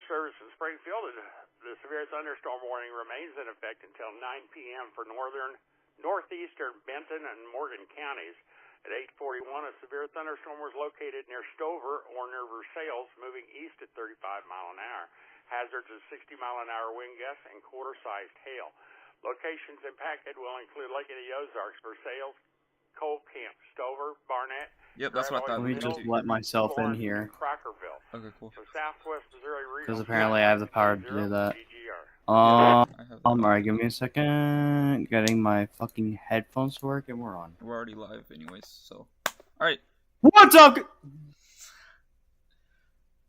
service in Springfield. The severe thunderstorm warning remains in effect until 9 p.m. for northeastern Benton and Morgan counties. At 8:41, a severe thunderstorm was located near Stover or near Versailles, moving east at 35 mile an hour. Hazards of 60 mile an hour wind gusts and quarter-sized hail. Locations impacted will include Lake of the Ozarks, Versailles, Cove Camp, Stover, Barnett. Yep, that's what I thought. Let me just let myself in here. Crockerville. Okay, cool. So Southwest Missouri Because apparently I have the power to do that. GGR. Alright, give me a second. Getting my fucking headphones to work and we're on. We're already live anyways, so. Alright. What's up?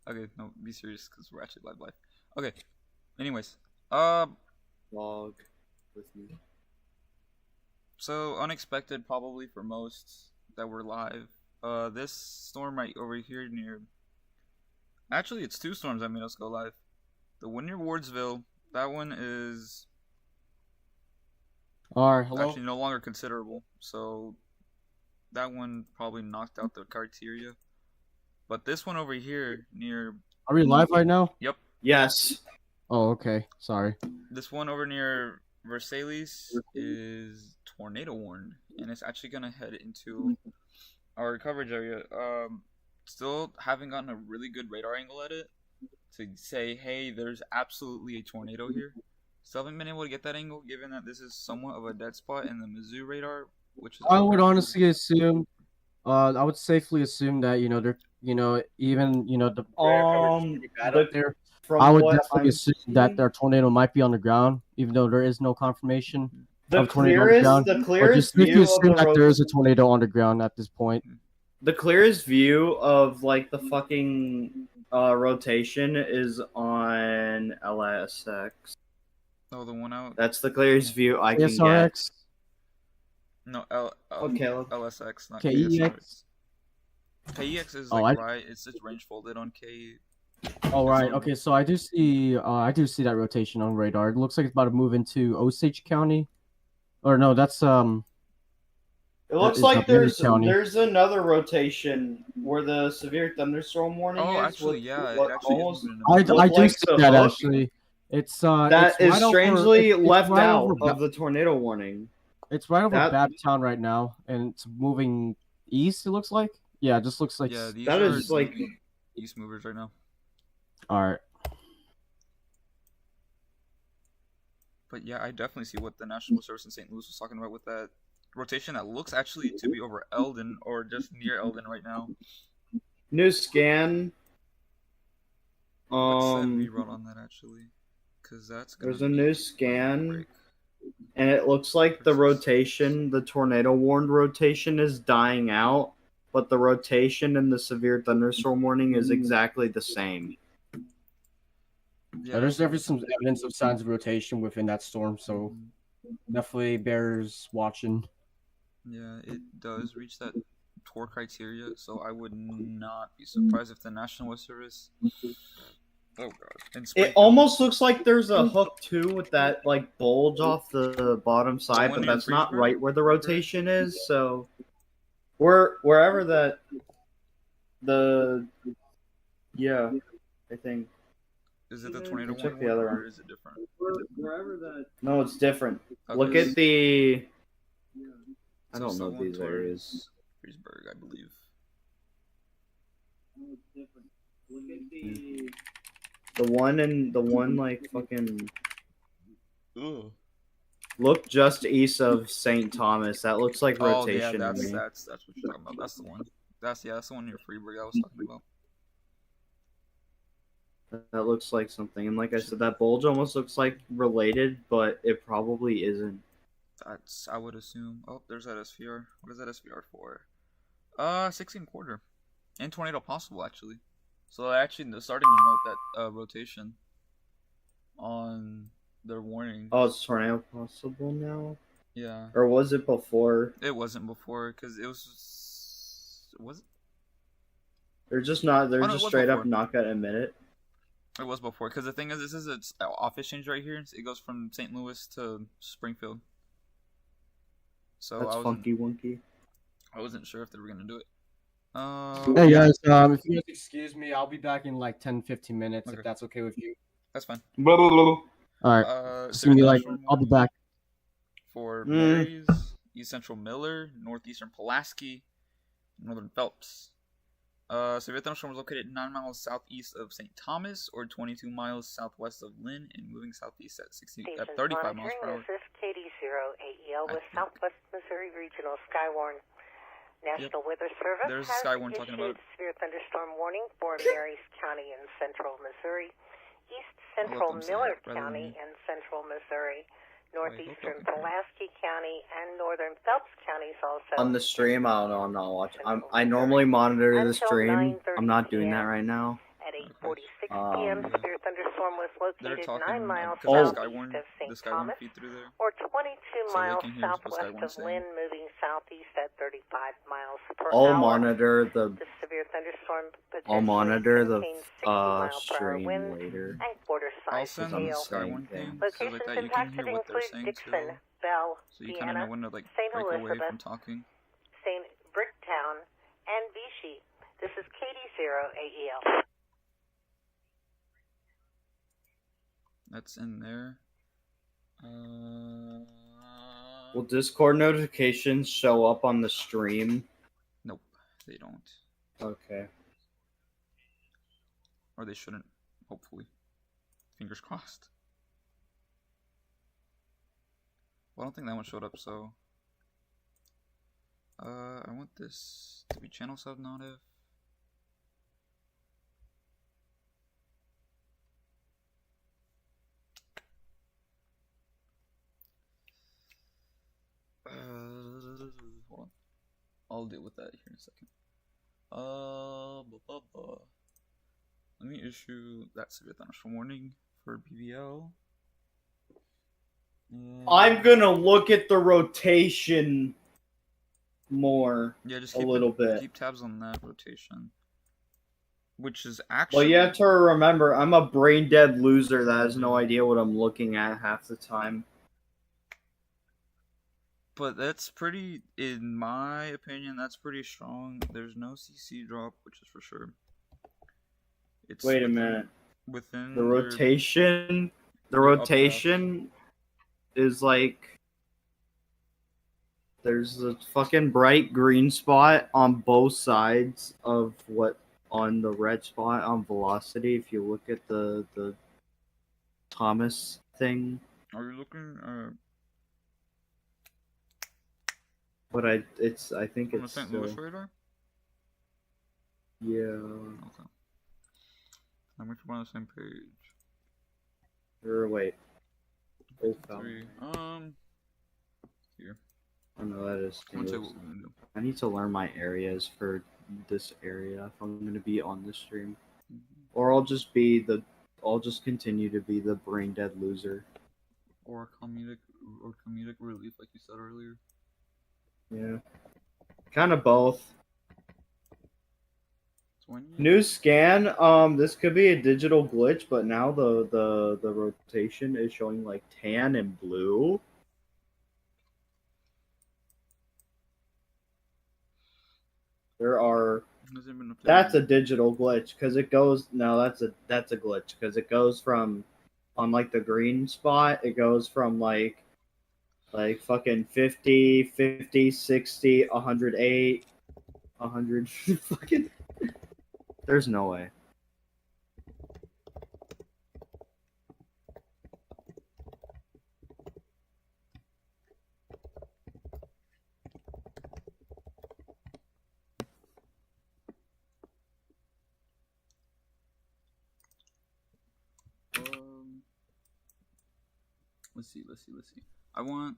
Okay, no, be serious, because we're actually live. Okay, anyways. Log with me. So, unexpected probably for most that were live. This storm right over here near... Actually, it's two storms that made us go live. The one near Wardsville, that one is... Alright, hello? Actually no longer considerable, so... That one probably knocked out the criteria. But this one over here near... Are we live right now? Yep. Yes. Oh, okay. Sorry. This one over near Versailles is tornado warned, and it's actually gonna head into our coverage area. Still haven't gotten a really good radar angle at it to say, hey, there's absolutely a tornado here. Still haven't been able to get that angle, given that this is somewhat of a dead spot in the Mizzou radar, which is. I would honestly assume, I would safely assume that they're, even the bad up there. I would definitely assume that their tornado might be on the ground, even though there is no confirmation of tornado on the ground. The clearest view view assume of the that there is a tornado on the ground at this point. The clearest view of like the fucking rotation is on LSX. Oh, the one out. That's the clearest view I can SRX? No, LSX, not KEX. KEX is like right. It's just range folded on K. Oh right. Okay, so I do see that rotation on radar. It looks like it's about to move into Osage County. Or no, that's It looks like there's another rotation where the severe thunderstorm warning is. Oh, actually, yeah. It actually I do see that actually. It's that it's is right strangely over, left right out over, of the tornado warning. It's right over Babtown right now, and it's moving east. It looks like. Yeah, it just looks like. Yeah, these that are is like east movers right now. All right. But yeah, I definitely see what the National Service in St. Louis was talking about with that rotation that looks actually to be over Eldon or just near Eldon right now. New scan. Let's set rerun on that actually, because that's there's a new scan, and it looks like the rotation, the tornado warned rotation, is dying out, but the rotation in the severe thunderstorm warning is exactly the same. Yeah, there's definitely some evidence of signs of rotation within that storm, so definitely bears watching. Yeah, it does reach that TOR criteria, so I would not be surprised if the National Weather Service. Oh god! It almost looks like there's a hook too with that like bulge off the bottom side, but that's not right where the rotation is. So, wherever that I think. Is it the tornado check one the other or is it different? Wherever that. No, it's different. Okay. Look at the. I So don't know these areas. Freesburg, I believe. No, it's different. Look at the one like fucking. Ugh. Look just east of St. Thomas. That looks like rotation. Oh yeah, that's what you're talking about. That's the one. That's the one near Freeburg I was talking about. That looks like something, and like I said, that bulge almost looks like related, but it probably isn't. I would assume. Oh, there's that SVR. What is that SVR for? 16 quarter, and tornado possible actually. So actually, they're starting to note that rotation on their warning. Oh, it's tornado possible now. Yeah. Or was it before? It wasn't before because it was. Was it? They're just not. They're just straight up not gonna admit it. It was before, because the thing is, this is an office change right here. It goes from St. Louis to Springfield. So that's funky wonky. I wasn't sure if they were gonna do it. Hey guys, if you guys excuse me, I'll be back in like 10-15 minutes Okay. if that's okay with you. That's fine. All right. So I'll be back. For Marys, East Central Miller, Northeastern Pulaski, Northern Phelps. Severe thunderstorm was located 9 miles southeast of St. Thomas, or 22 miles southwest of Lynn, and moving southeast at 35 miles per hour. This is KD0AEL with Southwest Missouri Regional Skywarn. National Weather Service There's has Skywarn talking issued about severe thunderstorm warning for Marys County in central Missouri, East Central Miller County in central Missouri, Northeastern Pulaski County, and Northern Phelps counties also. On the stream, I don't know. I'm not watching. I normally monitor the stream. I'm not doing that right now. At 8:46 p.m., severe thunderstorm was located 9 miles southeast southeast of St. Thomas, or 22 miles southwest of Lynn, moving southeast at 35 miles per hour. I'll monitor the severe thunderstorm I'll monitor the stream later. And I'll send the Skywarn thing so like that you can hear what they're saying Dixon, too. Bell, So you kind of know when to like St. break away Elizabeth, from talking. St. Bricktown, and Vichy. This is KD0AEL. That's in there. Will Discord notifications show up on the stream? Nope, they don't. Okay. Or they shouldn't, hopefully. Fingers crossed. Well, I don't think that one showed up, so... I want this to be channel sub not if. Hold on. I'll deal with that here in a second. Let me issue that severe thunderstorm warning for BVL. I'm gonna look at the rotation more. Yeah, just a little bit. Keep tabs on that rotation. Which is actually. Well, you have to remember, I'm a brain dead loser that has no idea what I'm looking at half the time. But that's pretty, in my opinion, that's pretty strong. There's no CC drop, which is for sure. It's Wait a minute. Within the rotation is like there's a fucking bright green spot on both sides of what on the red spot on velocity. If you look at the Thomas thing. Are you looking? But I think on it's the St. Louis radar. Yeah. Okay. I'm with you on the same page. Or wait. Oh, Three. Here. Oh no, that is. I'm gonna tell you what we're gonna do. I need to learn my areas for this area if I'm gonna be on the stream, or I'll just continue to be the brain dead loser. Or comedic relief, like you said earlier. Yeah, kind of both. So New scan. This could be a digital glitch, but now the rotation is showing like tan and blue. There are. That's a digital glitch because it goes. No, that's a glitch because it goes from, on like the green spot, it goes from like fucking 50, 50, 60, 108, 100. Fucking. There's no way. Let's see. I want.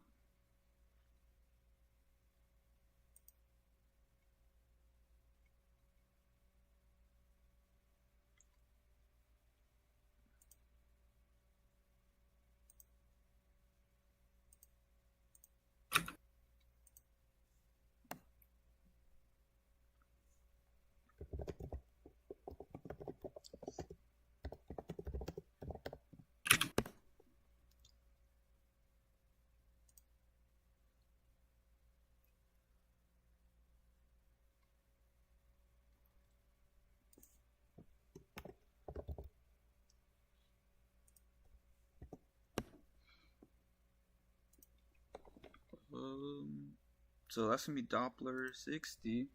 So that's gonna be Doppler 60.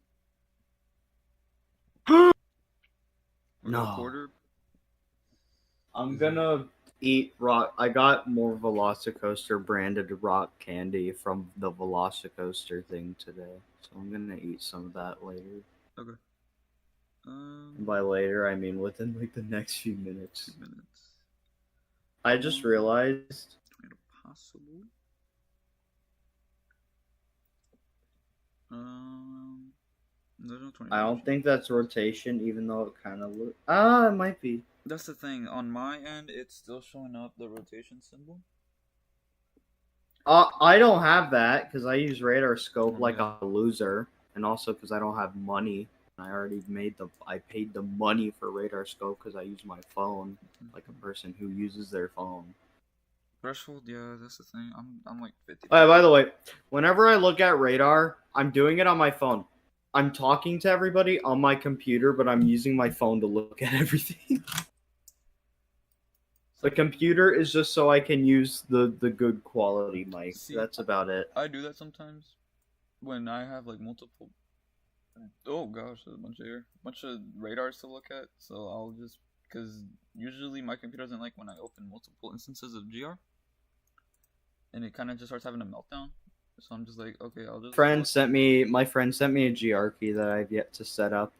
No. Quarter. I'm gonna eat rock. I got more Velocicoaster branded rock candy from the Velocicoaster thing today, so I'm gonna eat some of that later. Okay. By later, I mean within like the next few minutes. I just realized. Possible. There's no 20. I don't think that's rotation, even though it kind of looks. It might be. That's the thing. On my end, it's still showing up the rotation symbol. I don't have that because I use radar scope like a loser, and also because I don't have money. I already I paid the money for radar scope because I use my phone like a person who uses their phone. Threshold, yeah, that's the thing. I'm like 50. By the way, whenever I look at radar, I'm doing it on my phone. I'm talking to everybody on my computer, but I'm using my phone to look at everything. The computer is just so I can use the good quality mic. See, that's about it. I do that sometimes when I have like multiple. Oh gosh, there's a bunch of radars to look at. So I'll just because usually my computer doesn't like when I open multiple instances of GR, and it kind of just starts having a meltdown. So I'm just like, okay, I'll just. My friend sent me a GR key that I've yet to set up.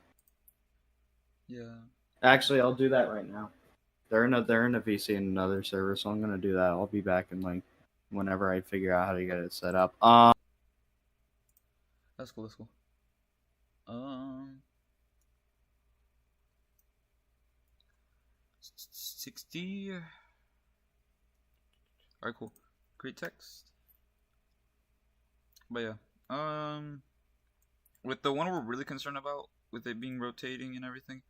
Yeah. Actually, I'll do that right now. They're in a VC in another server, so I'm gonna do that. I'll be back in like whenever I figure out how to get it set up. That's cool. 60. Alright, cool. Great text. But yeah, with the one we're really concerned about, with it being rotating and everything,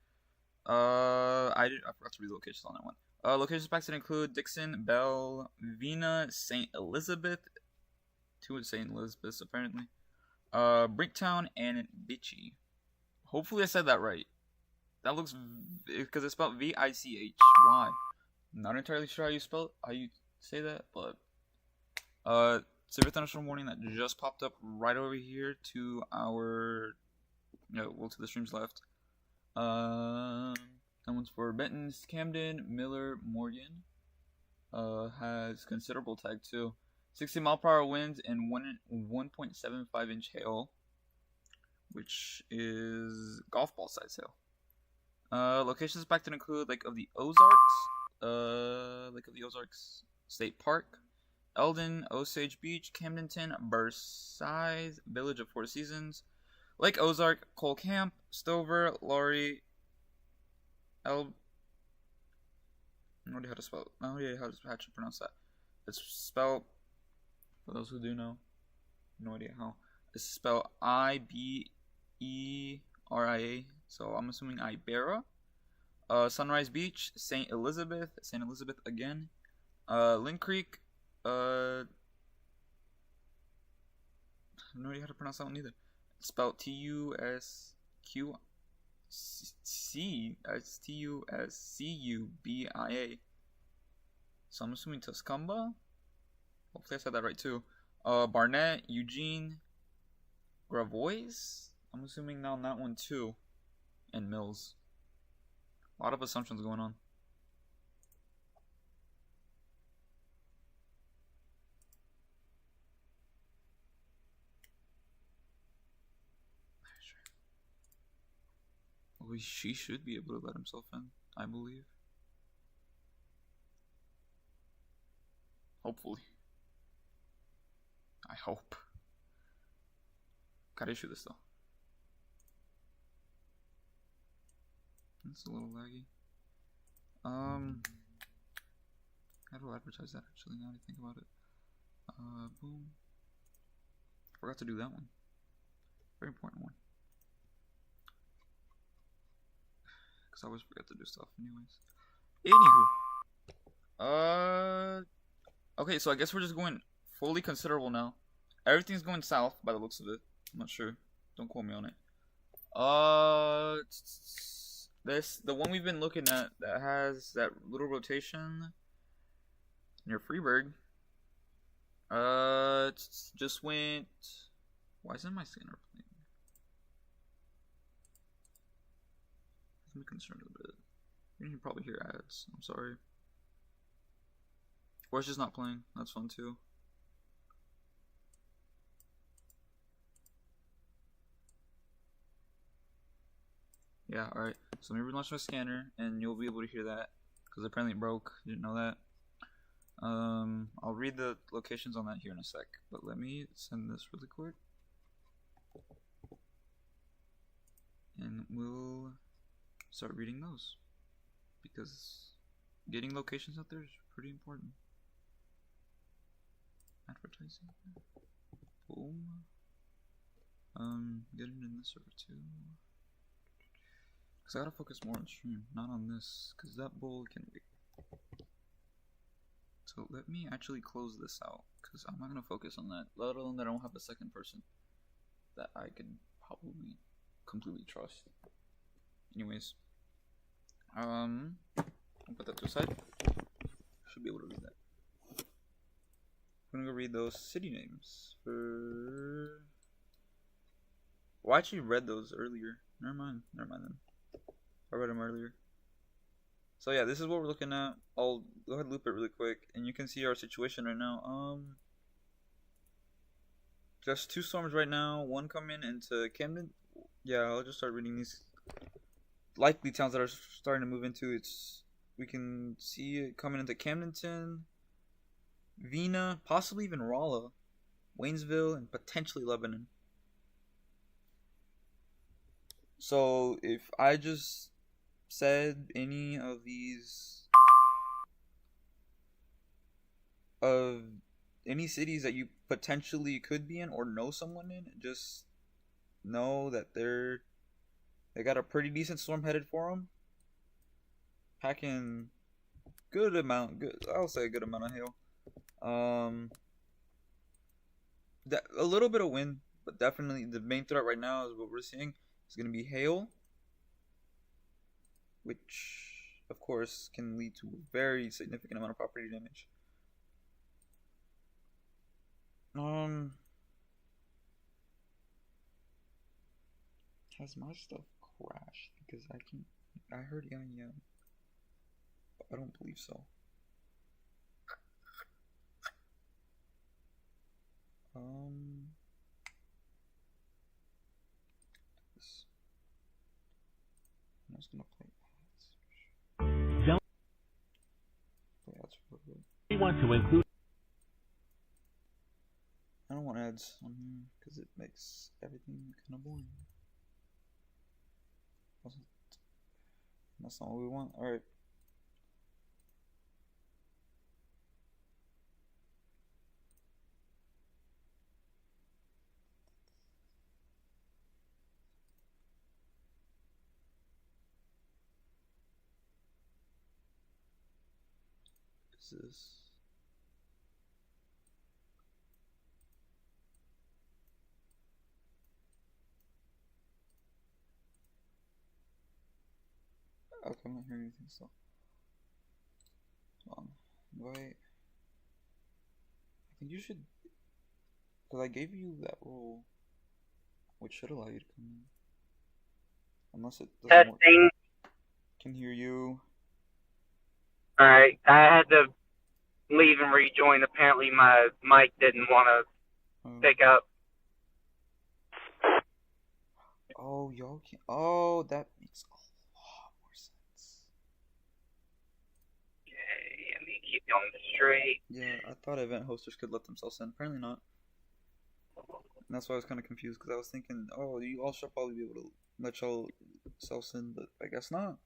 I forgot to read the locations on that one. Locations packs that include Dixon, Bell, Vina, St. Elizabeth, 2 St. Elizabeths apparently, Brinktown, and Bitchy. Hopefully I said that right. That looks, because it's spelled Vichy. Not entirely sure how you say that, but severe thunderstorm warning that just popped up right over here to our, to the streams left. That one's for Benton, Camden, Miller, Morgan. Has considerable tag too. 60-mile-per-hour winds and 1.75 inch hail, which is golf ball size hail. Locations back to include Lake of the Ozarks State Park, Eldon, Osage Beach, Camdenton, Versailles, Village of Four Seasons, Lake Ozark, Cole Camp, Stover, Laurie, I don't know how to spell. How to pronounce that. It's spelled, for those who do know, no idea how. It's spelled Iberia. So I'm assuming Iberia. Sunrise Beach, St. Elizabeth again. Lynn Creek. I have no idea how to pronounce that one either. It's spelled Tuscubia. So I'm assuming Tuscumba. Hopefully I said that right too. Barnett, Eugene, Gravois. I'm assuming now on that one too. And Mills. A lot of assumptions going on. Well, she should be able to let himself in, I believe. Hopefully. I hope. Gotta issue this though. It's a little laggy. How do I advertise that actually now that I think about it? Boom. Forgot to do that one. Very important one. Because I always forget to do stuff anyways. Anywho. Okay, so I guess we're just going fully considerable now. Everything's going south by the looks of it. I'm not sure. Don't quote me on it. The one we've been looking at that has that little rotation near Freeburg. Just went Why isn't my scanner playing? I'm concerned a bit. You can probably hear ads. I'm sorry. Or it's just not playing. That's fun too. Yeah, alright. So let me relaunch my scanner and you'll be able to hear that. Because apparently it broke. You didn't know that. I'll read the locations on that here in a sec. But let me send this really quick. And we'll start reading those. Because getting locations out there is pretty important. Advertising. Boom. Get it in this server too. Because I gotta focus more on stream, not on this. Because that bull can wait. So let me actually close this out. Because I'm not gonna focus on that. Let alone that I don't have a second person that I can probably completely trust. Anyways. I'll put that to the side. Should be able to read that. I'm gonna go read those city names for. Well, I actually read those earlier. Never mind then. I read them earlier. So yeah, this is what we're looking at. I'll go ahead and loop it really quick, and you can see our situation right now. Just 2 storms right now. One coming into Camden. Yeah, I'll just start reading these likely towns that are starting to move into. We can see it coming into Camdenton, Vina, possibly even Rolla, Waynesville, and potentially Lebanon. So if I just said any of these any cities that you potentially could be in or know someone in, just know that they got a pretty decent storm headed for them. Packing I'll say a good amount of hail. A little bit of wind, but definitely the main threat right now is what we're seeing is going to be hail, which of course can lead to a very significant amount of property damage. Has my stuff crashed? Because I heard yeah, but I don't believe so. I'm just gonna play ads. Play ads for a bit. We want to include. I don't want ads on here because it makes everything kind of boring. That's not what we want. All right. Is this? Okay, I'm not hearing anything still. Hold on. Wait. I think you should. Because I gave you that role, which should allow you to come in. Unless it doesn't work. Testing. Can hear you. Alright, I had to leave and rejoin. Apparently my mic didn't want to pick up. Oh, y'all can't. Oh, that makes a lot more sense. Okay, let me keep going straight. Yeah, I thought event hosters could let themselves in. Apparently not. And that's why I was kind of confused, because I was thinking, oh, you all should probably be able to let y'all selves in, but I guess not.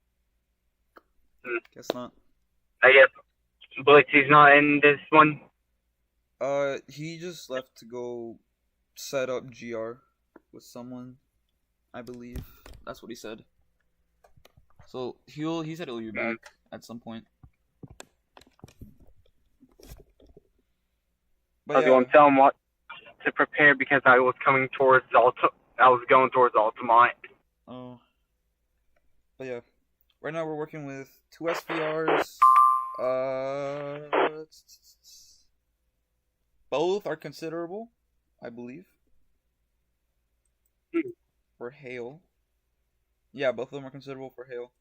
Guess not. I guess Blitzy's not in this one. He just left to go set up GR with someone, I believe. That's what he said. So he said he'll be back at some point. But I was going to tell him what to prepare because I was coming towards going towards Altamont. Oh. But yeah. Right now we're working with 2 SVRs. Both are considerable, I believe. for hail. Yeah, both of them are considerable for hail.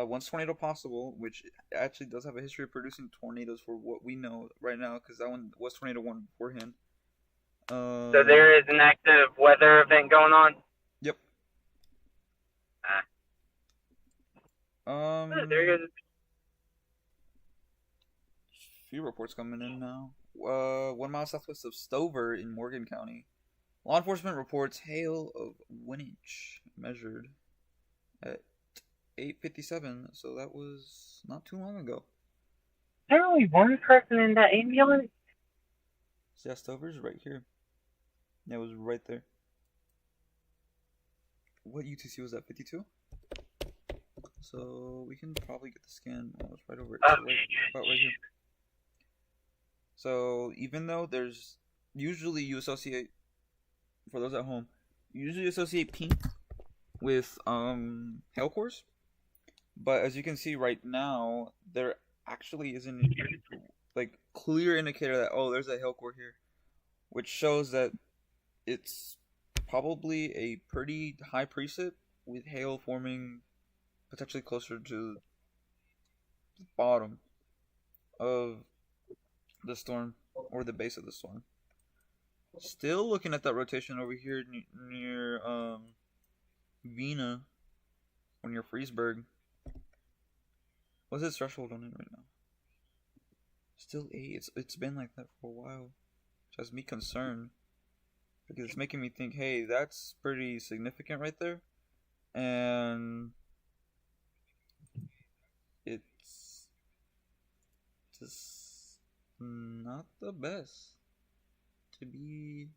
One's tornado possible, which actually does have a history of producing tornadoes for what we know right now, because that one was tornado one beforehand. So there is an active weather event going on? Yep. There is. Few reports coming in now. 1 mile southwest of Stover in Morgan County. Law enforcement reports hail of 1 inch measured at 8:57. So that was not too long ago. There's only one person in that ambulance? Yeah, Stover's right here. Yeah, it was right there. What UTC was that? 52? So we can probably get the scan. Oh, it's right over it. About right here. So even though there's usually you associate, for those at home, you usually associate pink with hail cores, but as you can see right now, there actually isn't like clear indicator that there's a hail core here, which shows that it's probably a pretty high precip with hail forming potentially closer to the bottom of the storm or the base of the storm. Still looking at that rotation over here near Vina or near Freesburg. What's its threshold on it right now? Still 8. It's been like that for a while, which has me concerned because it's making me think, hey, that's pretty significant right there, and it's just not the best to be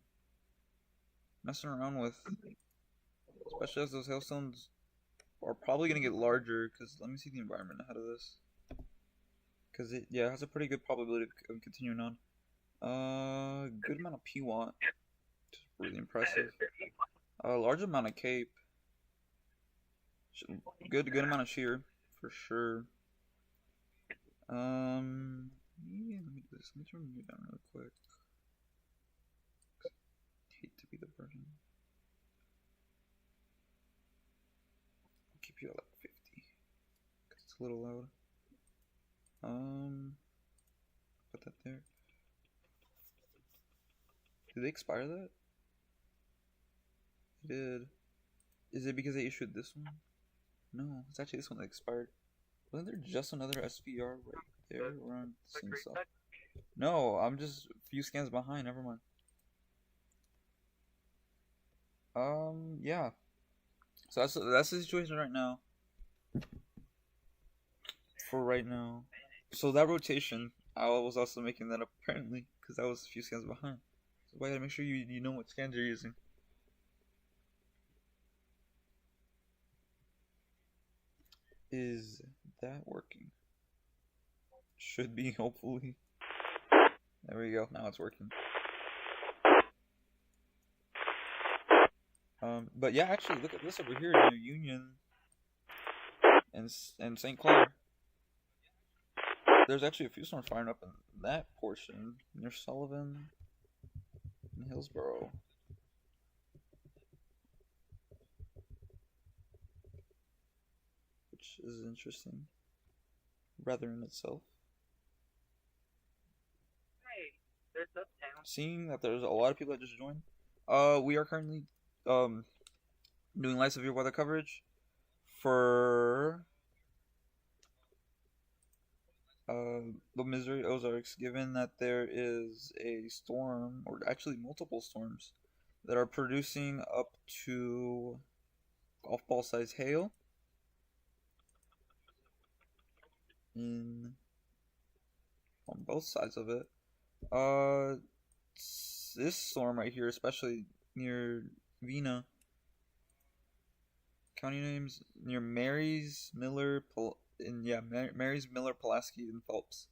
messing around with, especially as those hailstones are probably going to get larger, because let me see the environment ahead of this, because it has a pretty good probability of continuing on. Good amount of PWAT, which is really impressive. A large amount of CAPE, good amount of shear for sure. Let me do this. Let me turn you down really quick. Hate to be the burden. I'll keep you at like 50 because it's a little loud. Put that there. Did they expire that? They did. Is it because they issued this one? No, it's actually this one that expired. Wasn't there just another SVR right there? We're on seeing stuff. No, I'm just a few scans behind. Never mind. Yeah. So that's the situation right now. For right now. So that rotation, I was also making that up apparently, because I was a few scans behind. So I gotta make sure you know what scans you're using. Is that working? Should be, hopefully. There we go. Now it's working. But yeah, actually, look at this over here near Union and St. Clair. There's actually a few storms firing up in that portion near Sullivan and Hillsborough. Which is interesting, rather in itself. Hey, there's Uptown. Seeing that there's a lot of people that just joined, we are currently doing live severe weather coverage for the Missouri Ozarks, given that there is a storm, or actually multiple storms, that are producing up to golf ball size hail on both sides of it. This storm right here, especially near Vina, county names near Marys, Miller, Marys, Miller, Pulaski, and Phelps.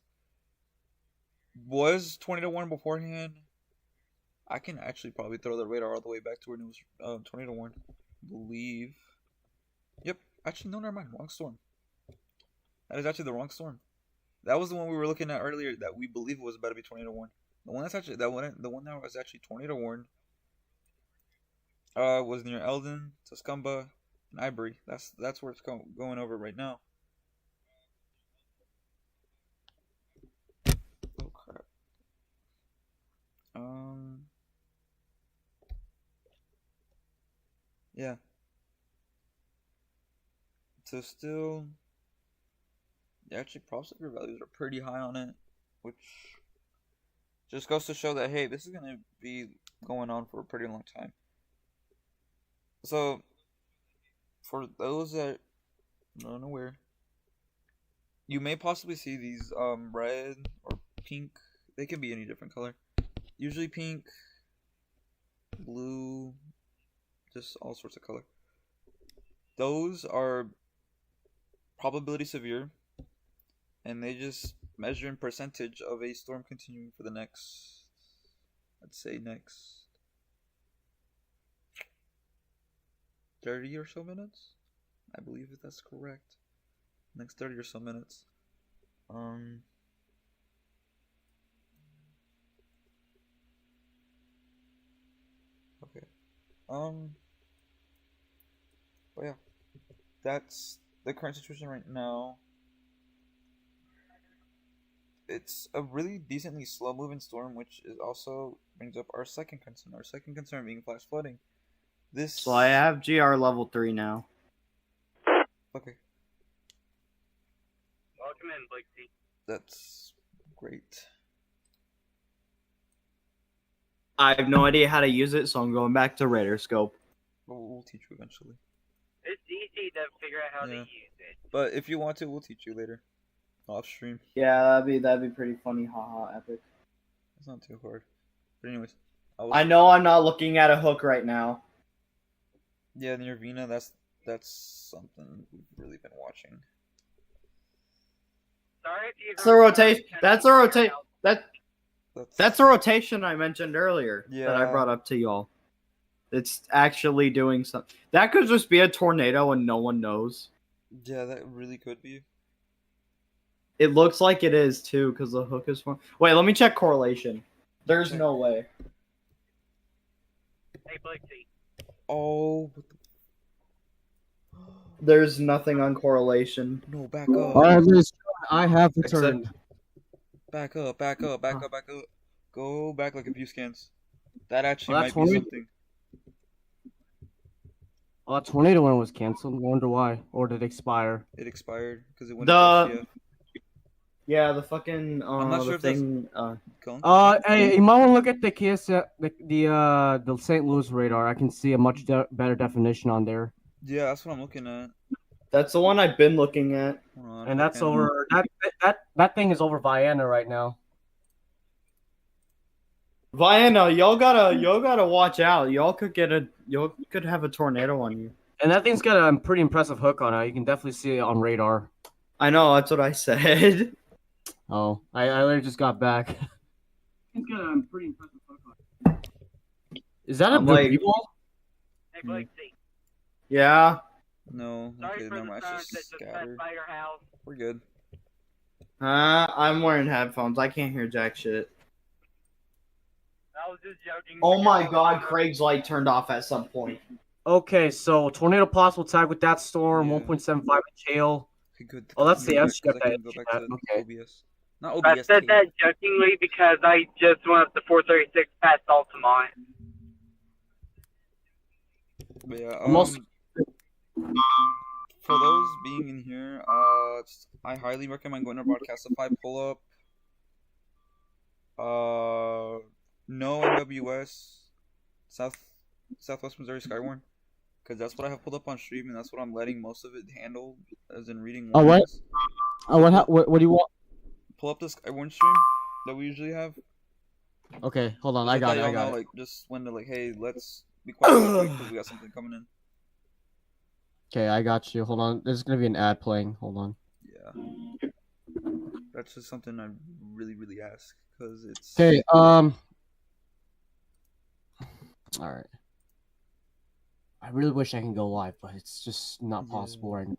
Was 20-1 beforehand. I can actually probably throw the radar all the way back to when it was 20-1. I believe. Yep. Actually, no, never mind. Wrong storm. That is actually the wrong storm. That was the one we were looking at earlier that we believe was about to be 20-1. The one that was actually 20-1. was near Eldon, Tuscumba, and Ivory. That's where it's going over right now. Oh crap. Yeah. So still, actually, processor values are pretty high on it, which just goes to show that hey, this is gonna be going on for a pretty long time. So, for those that are unaware, you may possibly see these red or pink. They can be any different color. Usually pink, blue, just all sorts of color. Those are probability severe, and they just measure in percentage of a storm continuing for the next, let's say next 30 or so minutes. I believe if that's correct. Next 30 or so minutes. Okay. But yeah, that's the current situation right now. It's a really decently slow moving storm, which is also brings up our second concern. Our second concern being flash flooding. So I have GR level 3 now. Okay. Welcome in, Blake C. That's great. I have no idea how to use it, so I'm going back to Radar Scope. We'll teach you eventually. It's easy to figure out how to use it. But if you want to, we'll teach you later. Off stream. Yeah, that'd be pretty funny. Haha, epic. It's not too hard. But anyways. I know I'm not looking at a hook right now. Yeah, near Vina, that's something we've really been watching. Sorry if you That's a rotation. That's a rotation. That's a rotation I mentioned earlier that I brought up to y'all. It's actually doing something. That could just be a tornado and no one knows. Yeah, that really could be. It looks like it is too, because the hook is formed. Wait, let me check correlation. There's no way. Hey, Blake C. Oh. There's nothing on correlation. No, back up. I have returned. Back up. Go back like a few scans. That actually might be something. Oh, that tornado one was canceled. I wonder why. Or did it expire? It expired because it went to SCF. Yeah, the fucking I'm not sure if thing. Hey, you might want to look at the the St. Louis radar. I can see a much better definition on there. Yeah, that's what I'm looking at. That's the one I've been looking at. And that's over. That thing is over Vienna right now. Vienna, y'all gotta watch out. Y'all could have a tornado on you. And that thing's got a pretty impressive hook on it. You can definitely see it on radar. I know, that's what I said. Oh, I literally just got back. It's got a pretty impressive hook on it. Is that a debris ball? Hey, Blake C. Yeah. No. Sorry Okay, for never the mind. sound It's that just just scattered. by your house. We're good. I'm wearing headphones. I can't hear jack shit. I was just joking. Oh my god, Craig's light turned off at some point. Okay, so tornado possible tag with that storm, 1.75 inch hail. Okay, good. Oh, that's the S chip. Okay. OBS. Not OBS. I said that jokingly because I just went up to 436 past Altamont. But yeah, for those being in here, I highly recommend going to Broadcastify. Pull up no NWS Southwest Missouri Skywarn, because that's what I have pulled up on stream, and that's what I'm letting most of it handle, as in reading warnings. What do you want? Pull up the Skywarn stream that we usually have. Okay, hold on. I got it. Like, just when to hey, let's be quiet because we got something coming in. Okay, I got you. Hold on. There's gonna be an ad playing. Hold on. Yeah. That's just something I really, really ask, because it's... Okay, Alright. I really wish I can go live, but it's just not possible right now.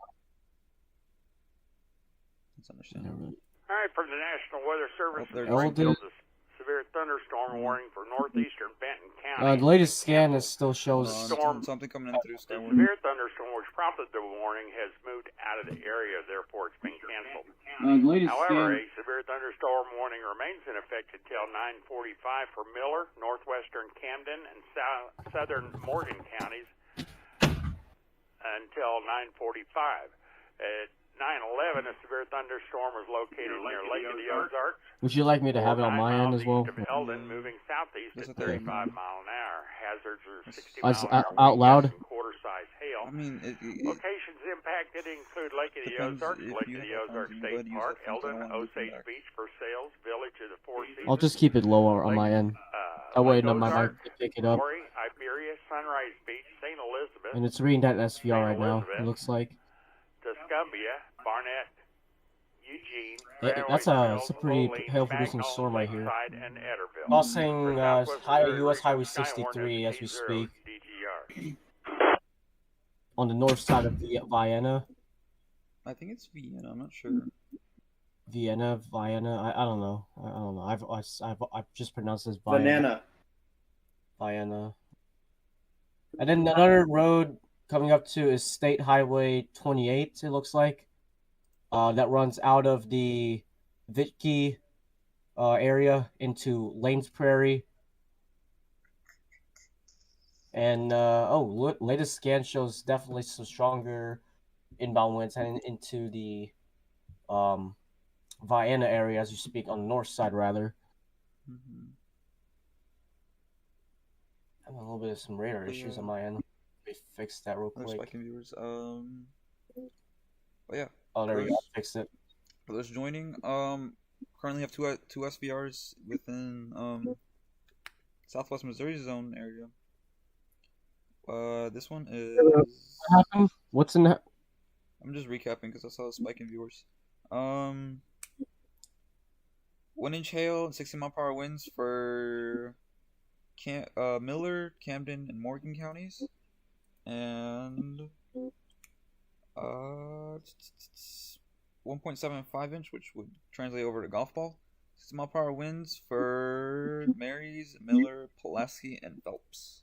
That's understandable. All right, from the National Weather Service, Oh, Springfield, the severe thunderstorm warning for northeastern Benton County. The latest scan is still shows something coming in through The Skyward. severe thunderstorm which prompted the warning has moved out of the area, therefore it's been canceled. However, a severe thunderstorm warning remains in effect until 9:45 for Miller, northwestern Camden, and southern Morgan counties until 9:45. At 9:11, a severe thunderstorm was located near Lake of the Ozarks. Would you like me to have it on my end as well? East of Eldon, moving southeast at 35 mile an hour. Hazards are 60 I mile an hour. out loud? Quarter-size hail. I mean, Locations impacted include Lake of the Ozarks, Lake of the Ozarks State Park, Eldon, Osage Beach, Versailles, Village of the Four Seasons. I'll just keep it lower on my end. That way, no, my mic can pick it up. Glory, Iberia, Sunrise Beach, St. Elizabeth. And it's reading that SVR right now. It looks like. Tuscumbia, Barnett, Eugene. It's a pretty hail-producing storm right here. Crossing US Highway 63 as we speak. On the north side of Vienna. I think it's Vienna. I'm not sure. Vienna. I don't know. I've just pronounced this Vienna. Vienna. And then another road coming up to is State Highway 28. It looks like. That runs out of the Vitke area into Lanes Prairie. And latest scan shows definitely some stronger inbound winds heading into the Vienna area as you speak, on the north side rather. Mm-hmm. I have a little bit of some radar issues on my end. Let me fix that real quick. Spiking viewers. Oh yeah. Oh, there we go. I fixed it. For those joining, currently have two SVRs within Southwest Missouri zone area. This one is. What happened? What's in that? I'm just recapping because I saw a spike in viewers. 1-inch hail and 60-mile-per-hour winds for Miller, Camden, and Morgan counties, and 1.75 inch, which would translate over to golf ball. 60-mile-per-hour winds for Marys, Miller, Pulaski, and Phelps.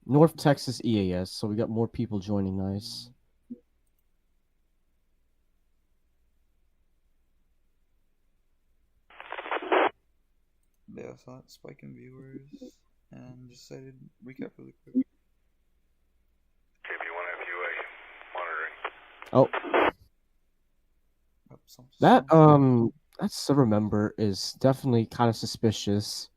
North Texas EAS, so we got more people joining. Nice. Yeah, I saw that spike in viewers, and just decided to recap really quick. Oh. That server member is definitely kind of suspicious.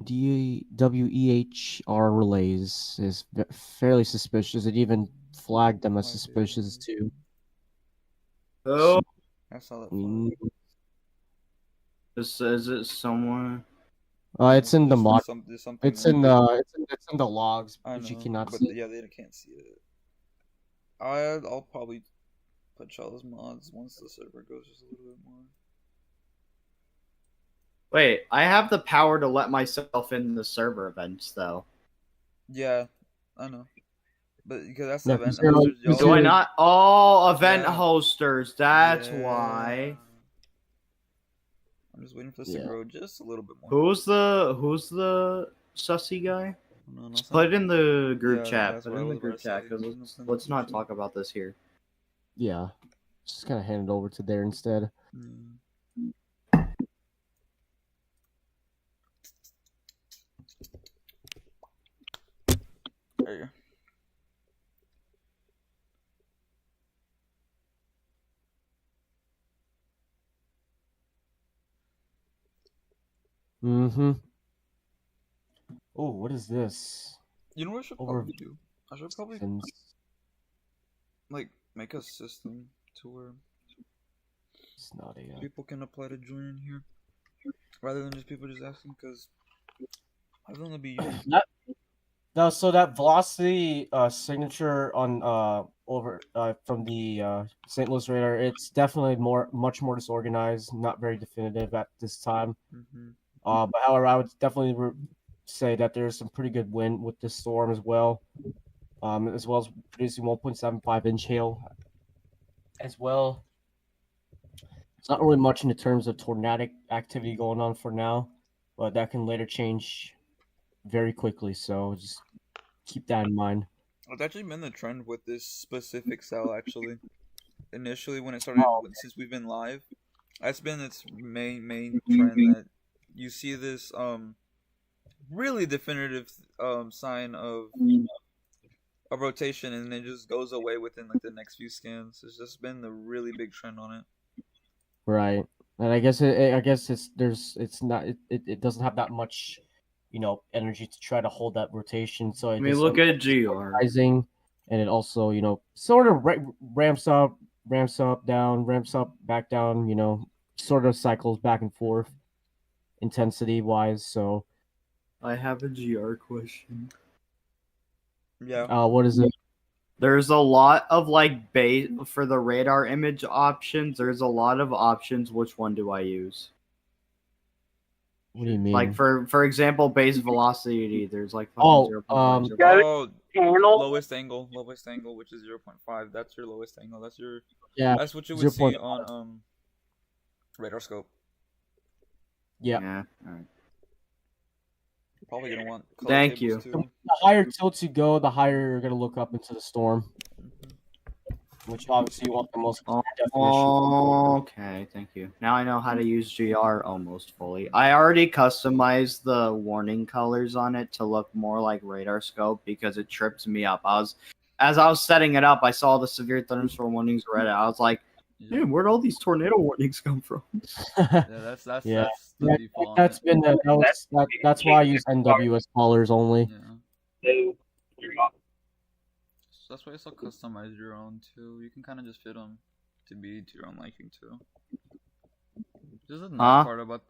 WEHR relays is fairly suspicious. It even flagged them as suspicious too. Oh, I saw that. Is it somewhere? It's in the mod. It's in the logs, I know, but you cannot but see. Yeah, they can't see it. I'll probably put Shell's mods once the server goes just a little bit more. Wait, I have the power to let myself in the server events, though. Yeah, I know. But because that's Yeah, the event. Do I not? Oh, event hosters. That's why. I'm just waiting for this to grow just a little bit more. Who's the sussy guy? No, Put it in the group chat. that's Put what it I in the was group about to chat, say. because let's not talk about this here. Yeah, just kind of hand it over to there instead. There you go. Mm-hmm. Oh, what is this? You know what I should probably do? I should probably like make a system to where people can apply to join in here, rather than just people just asking. Because I think it'll be useful. No, so that velocity signature on over from the St. Louis radar, it's definitely much more disorganized, not very definitive at this time. Mm-hmm. But however, I would definitely say that there's some pretty good wind with this storm as well, as producing 1.75 inch hail as well. Not really much in the terms of tornadic activity going on for now, but that can later change very quickly. So just keep that in mind. It's actually been the trend with this specific cell. Actually, initially when it started, since we've been live, that's been its main trend that you see this really definitive sign of a rotation, and it just goes away within like the next few scans. It's just been the really big trend on it. Right, and I guess it doesn't have that much, energy to try to hold that rotation. So I mean, look at GR rising, and it also sort of ramps up, down, ramps up, back down. Sort of cycles back and forth, intensity wise. So I have a GR question. Yeah. What is it? There's a lot of like base for the radar image options. There's a lot of options. Which one do I use? What do you mean? Like for example, base velocity. There's like lowest angle, which is 0.5. That's your lowest angle. That's what you would see on radar scope. Yeah. All right. You're probably gonna want. Thank you. The higher tilt you go, the higher you're gonna look up into the storm. Which obviously you want the most definition. Okay, thank you. Now I know how to use GR almost fully. I already customized the warning colors on it to look more like radar scope because it trips me up. As I was setting it up, I saw the severe thunderstorm warnings red. I was like, "Dude, where'd all these tornado warnings come from?" That's the default. That's why I use NWS colors only. Yeah. So that's why it's all customize your own too. You can kind of just fit them to be to your own liking too. This is a nice part about.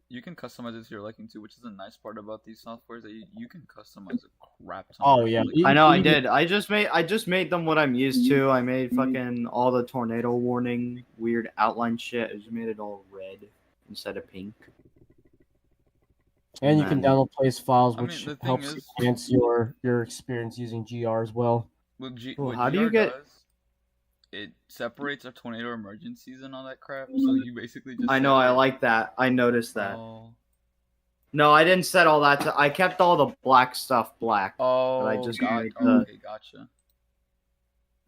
You can customize it to your liking too, which is a nice part about these softwares that you can customize a crap ton. Oh yeah, I know I did. I just made them what I'm used to. I made fucking all the tornado warning weird outline shit. I just made it all red instead of pink. And you can download place files, which helps enhance your experience using GR as well. Well, how do you get? It separates our tornado emergencies and all that crap. So you basically just. I know. I like that. I noticed that. Oh. No, I didn't set all that. I kept all the black stuff black. Oh, but I just made okay, gotcha.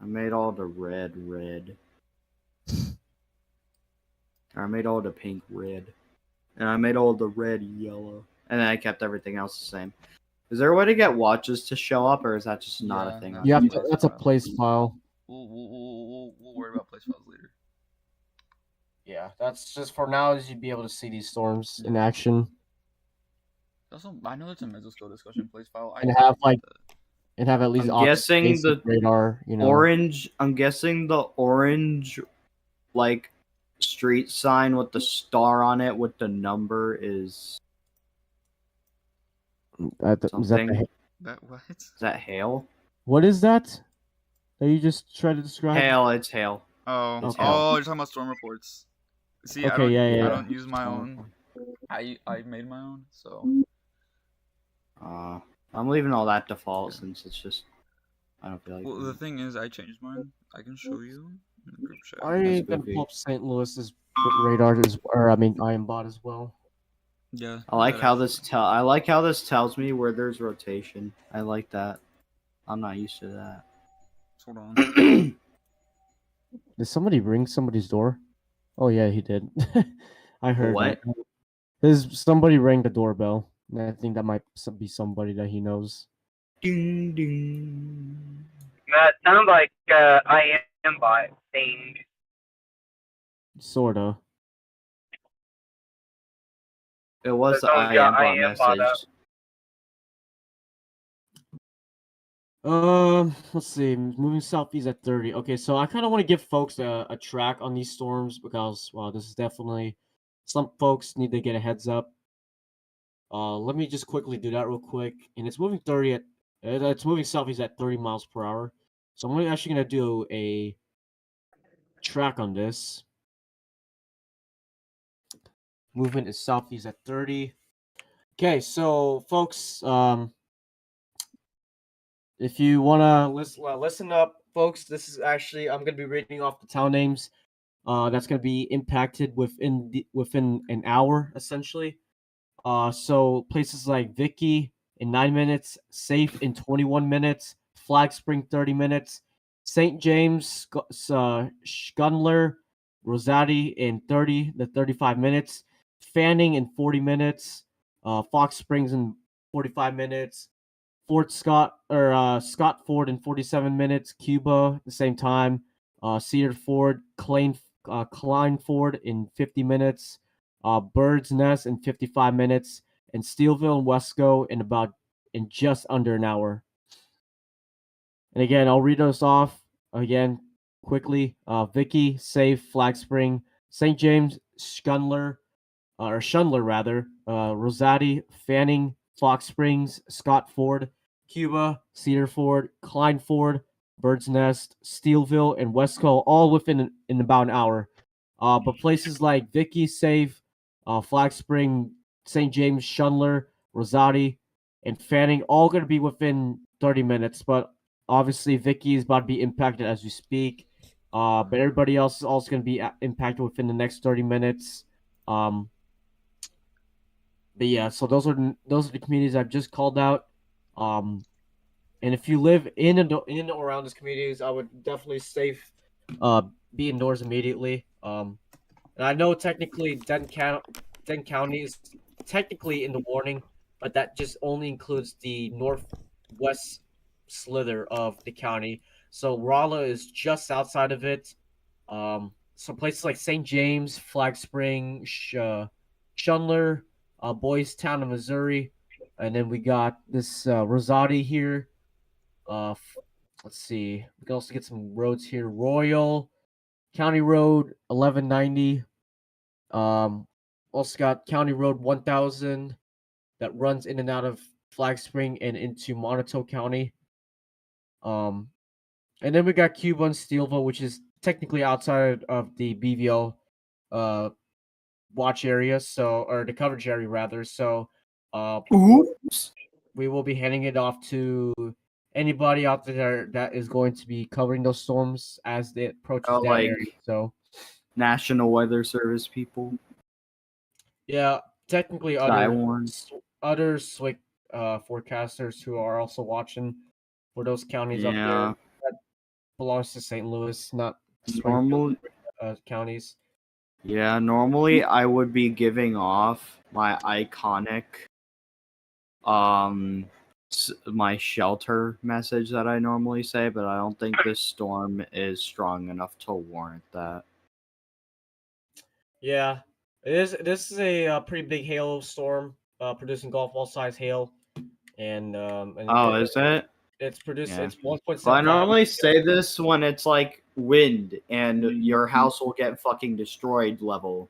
I made all the red. I made all the pink red, and I made all the red yellow, and then I kept everything else the same. Is there a way to get watches to show up, or is that just not a thing? Yeah, that's a place file. We'll worry about place files later. Yeah, that's just for now. Is you'd be able to see these storms in action. Also, I know it's a mesoscale discussion place file. And have at least. I'm guessing the radar. Orange. I'm guessing the orange, like, street sign with the star on it with the number is. Is that hail? What is that? That you just tried to describe? Hail. It's hail. Oh, okay. Oh, you're talking about storm reports. See, okay, I don't use my own. I made my own, so. I'm leaving all that default since it's just. I don't feel like. Well, the thing is, I changed mine. I can show you in the group chat. I can pull up St. Louis's radar IMBot as well. Yeah. I like how this tells me where there's rotation. I like that. I'm not used to that. Hold on. Did somebody ring somebody's door? Oh yeah, he did. I heard what? Somebody rang the doorbell. And I think that might be somebody that he knows. Ding ding. That sounds like IMBot thing. Sorta. It was the IMBot message. Let's see. Moving southeast at 30. Okay, so I kind of want to give folks a track on these storms because, well, this is definitely some folks need to get a heads up. Let me just quickly do that real quick. And it's moving it's moving southeast at 30 miles per hour. So I'm actually gonna do a track on this. Movement is southeast at 30. Okay, so folks, if you wanna listen up, folks, this is actually I'm gonna be reading off the town names. that's going to be impacted within an hour, essentially. So places like Vicky in 9 minutes, Safe in 21 minutes, Flag Spring 30 minutes, St. James, Schundler, Rosati in 30 to 35 minutes, Fanning in 40 minutes, Fox Springs in 45 minutes, Scott Ford in 47 minutes, Cuba at the same time, Cedar Ford, Klein Ford in 50 minutes, Bird's Nest in 55 minutes, and Steelville and Wesco in just under an hour. And again, I'll read those off again quickly. Vicky, Safe, Flag Spring, St. James, Schundler rather, Rosati, Fanning, Fox Springs, Scott Ford, Cuba, Cedar Ford, Klein Ford, Bird's Nest, Steelville, and Wesco, all within in about an hour. But places like Vicky, Safe, Flag Spring, St. James, Schundler, Rosati, and Fanning, all going to be within 30 minutes. But obviously, Vicky is about to be impacted as we speak. But everybody else is also going to be impacted within the next 30 minutes. But yeah, so those are the communities I've just called out. And if you live in and around these communities, I would definitely be indoors immediately. And I know technically Denton County is technically in the warning, but that just only includes the northwest slither of the county. So Rolla is just outside of it. So places like St. James, Flag Spring, Schundler, Boys Town in Missouri, and then we got this Rosati here. Let's see. We can also get some roads here. Royal, County Road 1190. Also got County Road 1000 that runs in and out of Flag Spring and into Monotone County. And then we got Cuba and Steelville, which is technically outside of the BVL watch area, or the coverage area rather. So we will be handing it off to anybody out there that is going to be covering those storms as it approaches that area. So National Weather Service people. Yeah, technically other SWIC forecasters who are also watching for those counties up there. That belongs to St. Louis, not Springfield counties. Yeah, normally I would be giving off my iconic my shelter message that I normally say, but I don't think this storm is strong enough to warrant that. Yeah, it is. This is a pretty big hail storm, producing golf ball size hail, and is it? It's produced. Yeah. It's 1.7. Well, I normally say this when it's like wind and your house will get fucking destroyed level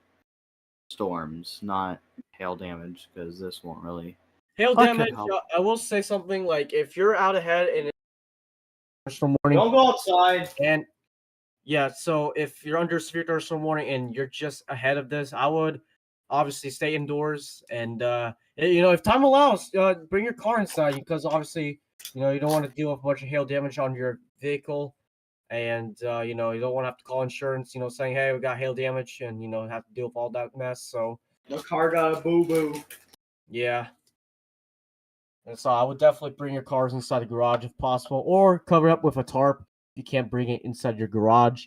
storms, not hail damage, because this won't really. Hail damage. I will say something like if you're out ahead and thunderstorm warning, don't go outside. And yeah, so if you're under severe thunderstorm warning and you're just ahead of this, I would obviously stay indoors and if time allows, bring your car inside because obviously you don't want to deal with a bunch of hail damage on your vehicle, and you don't want to have to call insurance, saying hey we got hail damage and have to deal with all that mess. So the car got a boo boo. Yeah. And so I would definitely bring your cars inside the garage if possible, or cover it up with a tarp if you can't bring it inside your garage,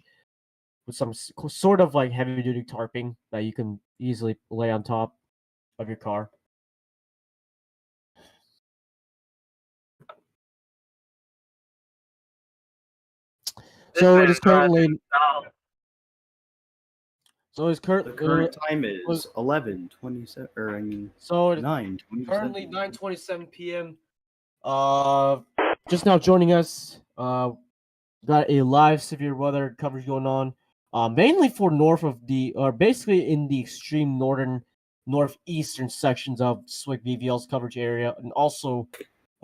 with some sort of like heavy duty tarping that you can easily lay on top of your car. So it is currently. So it's the current time is 11:27, or I mean, so it's 9:27. Currently 9:27 p.m. Just now joining us. Got a live severe weather coverage going on. Mainly for basically in the extreme northeastern sections of SWIC BVL's coverage area, and also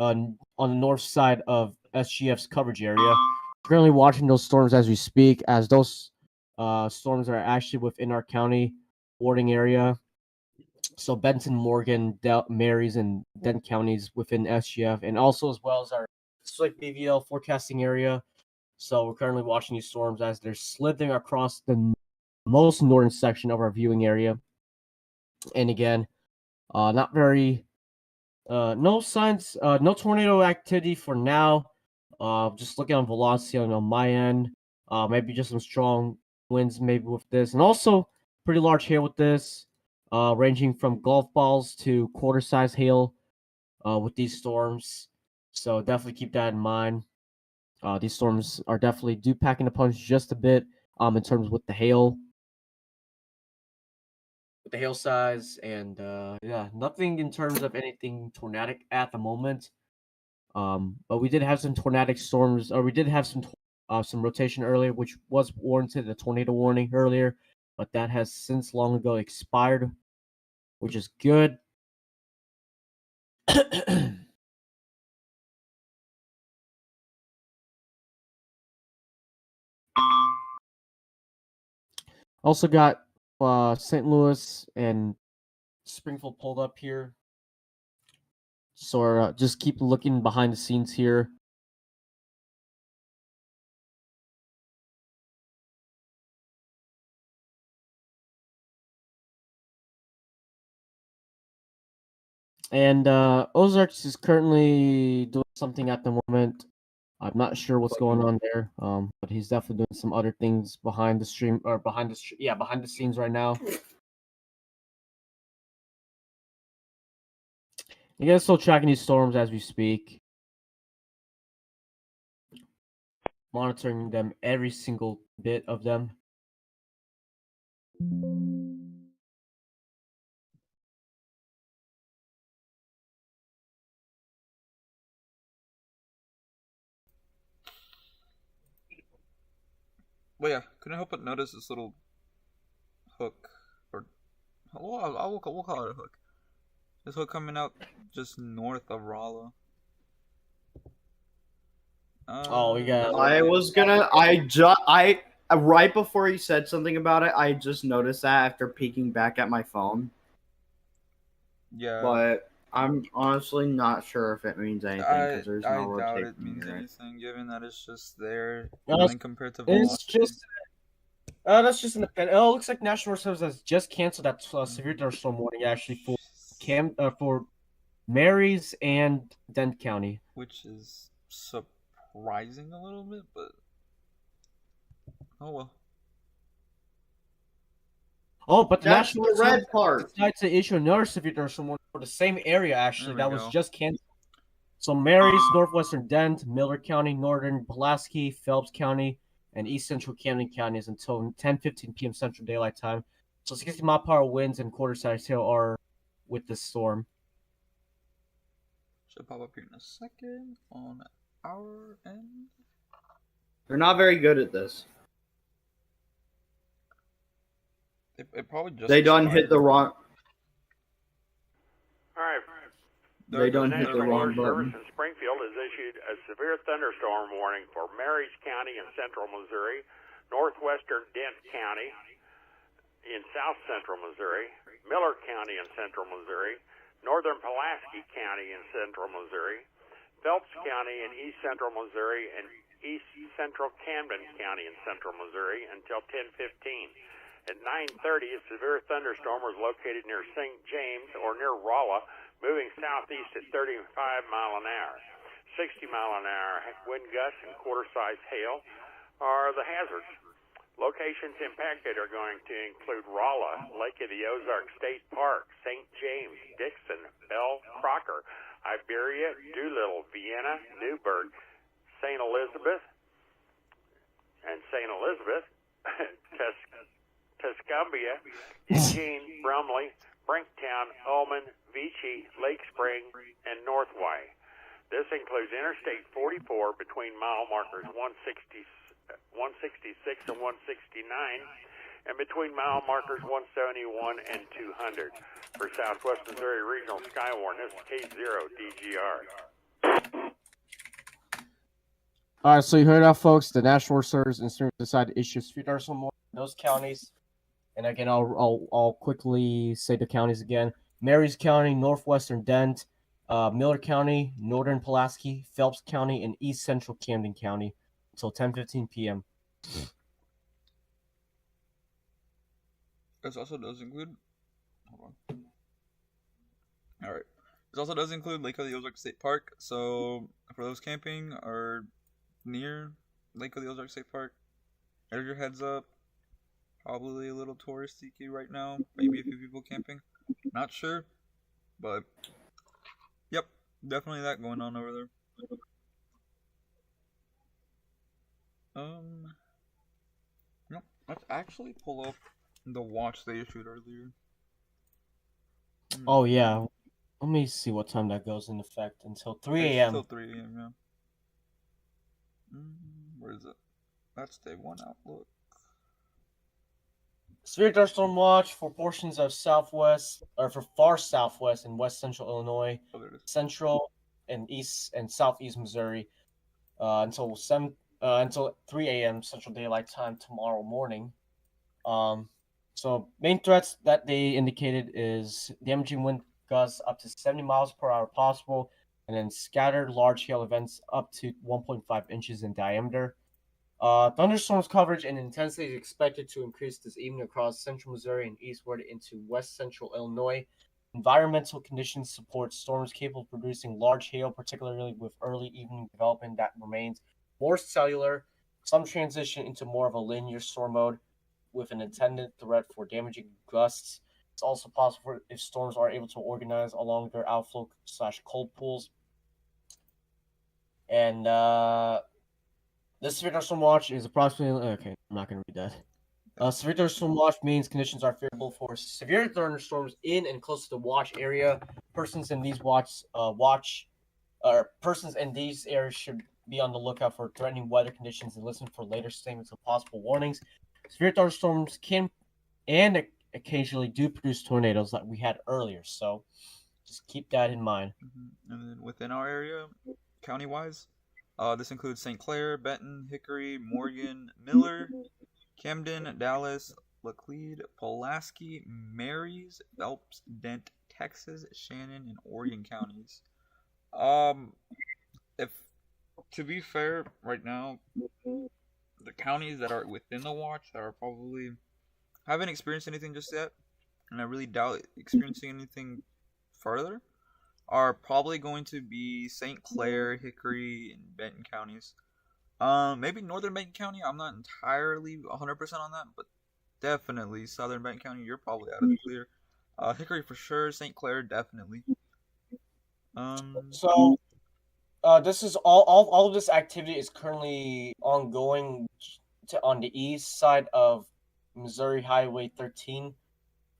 on the north side of SGF's coverage area. Currently watching those storms as we speak, as those storms are actually within our county warning area. So Benton, Morgan, Marys, and Denton counties within SGF, and also as well as our SWIC BVL forecasting area. So we're currently watching these storms as they're slithering across the most northern section of our viewing area. And again, not very, no signs, no tornado activity for now. Just looking on velocity on my end. Maybe just some strong winds maybe with this. And also pretty large hail with this, ranging from golf balls to quarter-size hail with these storms. So definitely keep that in mind. These storms are definitely do packing the punch just a bit in terms with the hail. With the hail size and yeah, nothing in terms of anything tornadic at the moment. But we did have some tornadic storms, or we did have some rotation earlier, which was warranted a tornado warning earlier, but that has since long ago expired, which is good. Also got St. Louis and Springfield pulled up here. So just keep looking behind the scenes here. And Ozarks is currently doing something at the moment. I'm not sure what's going on there, but he's definitely doing some other things behind the stream or behind the scenes right now. You guys still tracking these storms as we speak, monitoring them every single bit of them. Well, yeah, couldn't help but notice this little hook, or we'll call it a hook. This hook coming out just north of Rolla. We got. I was gonna. I right before you said something about it, I just noticed that after peeking back at my phone. Yeah. But I'm honestly not sure if it means anything because there's no rotation. I doubt it means anything, given that it's just there. Compared to velocity. It's just. That's just an opinion. Oh, it looks like National Reserves has just canceled that severe thunderstorm warning actually for Marys and Dent County, which is surprising a little bit, but oh well. Oh, but the National Reserve decided to issue another severe thunderstorm warning for the same area actually that was just canceled. So Marys, northwestern Dent, Miller County, northern Pulaski, Phelps County, and east central Camden counties until 10:15 p.m. Central Daylight Time. So 60-mile-per-hour winds and quarter-size hail are with this storm. Should pop up here in a second on our end. They're not very good at this. It probably just. They done hit the wrong. All right. They done hit the wrong button. Service in Springfield has issued a severe thunderstorm warning for Marys County in central Missouri, northwestern Dent County in south central Missouri, Miller County in central Missouri, northern Pulaski County in central Missouri, Phelps County in east central Missouri, and east central Camden County in central Missouri until 10:15. At 9:30, a severe thunderstorm was located near St. James or near Rolla, moving southeast at 35 mile an hour. 60 mile an hour wind gusts and quarter-size hail are the hazards. Locations impacted are going to include Rolla, Lake of the Ozarks State Park, St. James, Dixon, Bell, Crocker, Iberia, Doolittle, Vienna, Newburgh, St. Elizabeth, Tuscumbia, Eugene, Brumley, Brinktown, Ullman, Vichy, Lake Spring, and Northway. This includes Interstate 44 between mile markers 166 and 169, and between mile markers 171 and 200. For Southwest Missouri Regional Skywarn, this is K0 DGR. All right, so you heard that, folks. The National Reserves decided to issue severe thunderstorm warning in those counties. And again, I'll quickly say the counties again: Marys County, northwestern Dent, Miller County, northern Pulaski, Phelps County, and east central Camden County until 10:15 p.m. This also does include. Hold on. All right. This also does include Lake of the Ozarks State Park. So for those camping or near Lake of the Ozarks State Park, there's your heads up. Probably a little touristy right now. Maybe a few people camping. Not sure, but yep, definitely that going on over there. Yep. Let's actually pull up the watch they issued earlier. Oh yeah. Let me see what time that goes in effect until 3 a.m. Until 3 a.m. Yeah. Where is it? That's day 1 outlook. Severe thunderstorm watch for portions of southwest, or for far southwest and west central Illinois, central and east and southeast Missouri, until 3 a.m. Central Daylight Time tomorrow morning. So main threats that they indicated is damaging wind gusts up to 70 miles per hour possible, and then scattered large hail events up to 1.5 inches in diameter. Thunderstorms coverage and intensity is expected to increase this evening across central Missouri and eastward into west central Illinois. Environmental conditions support storms capable of producing large hail, particularly with early evening development that remains more cellular. Some transition into more of a linear storm mode with an attendant threat for damaging gusts. It's also possible if storms are able to organize along their outflow/cold pools. And this severe thunderstorm watch is approximately okay. I'm not going to read that. Severe thunderstorm watch means conditions are favorable for severe thunderstorms in and close to the watch area. Persons in these persons in these areas should be on the lookout for threatening weather conditions and listen for later statements of possible warnings. Severe thunderstorms can and occasionally do produce tornadoes like we had earlier, so just keep that in mind. And then within our area, county-wise, this includes St. Clair, Benton, Hickory, Morgan, Miller, Camden, Dallas, Laclede, Pulaski, Marys, Phelps, Dent, Texas, Shannon, and Oregon counties. If to be fair, right now, the counties that are within the watch that are probably haven't experienced anything just yet, and I really doubt experiencing anything further, are probably going to be St. Clair, Hickory, and Benton counties. Maybe Northern Benton County. I'm not entirely 100% on that, but definitely Southern Benton County. You're probably out of the clear. Hickory for sure. St. Clair definitely. So, this is all of this activity is currently ongoing on the east side of Missouri Highway 13,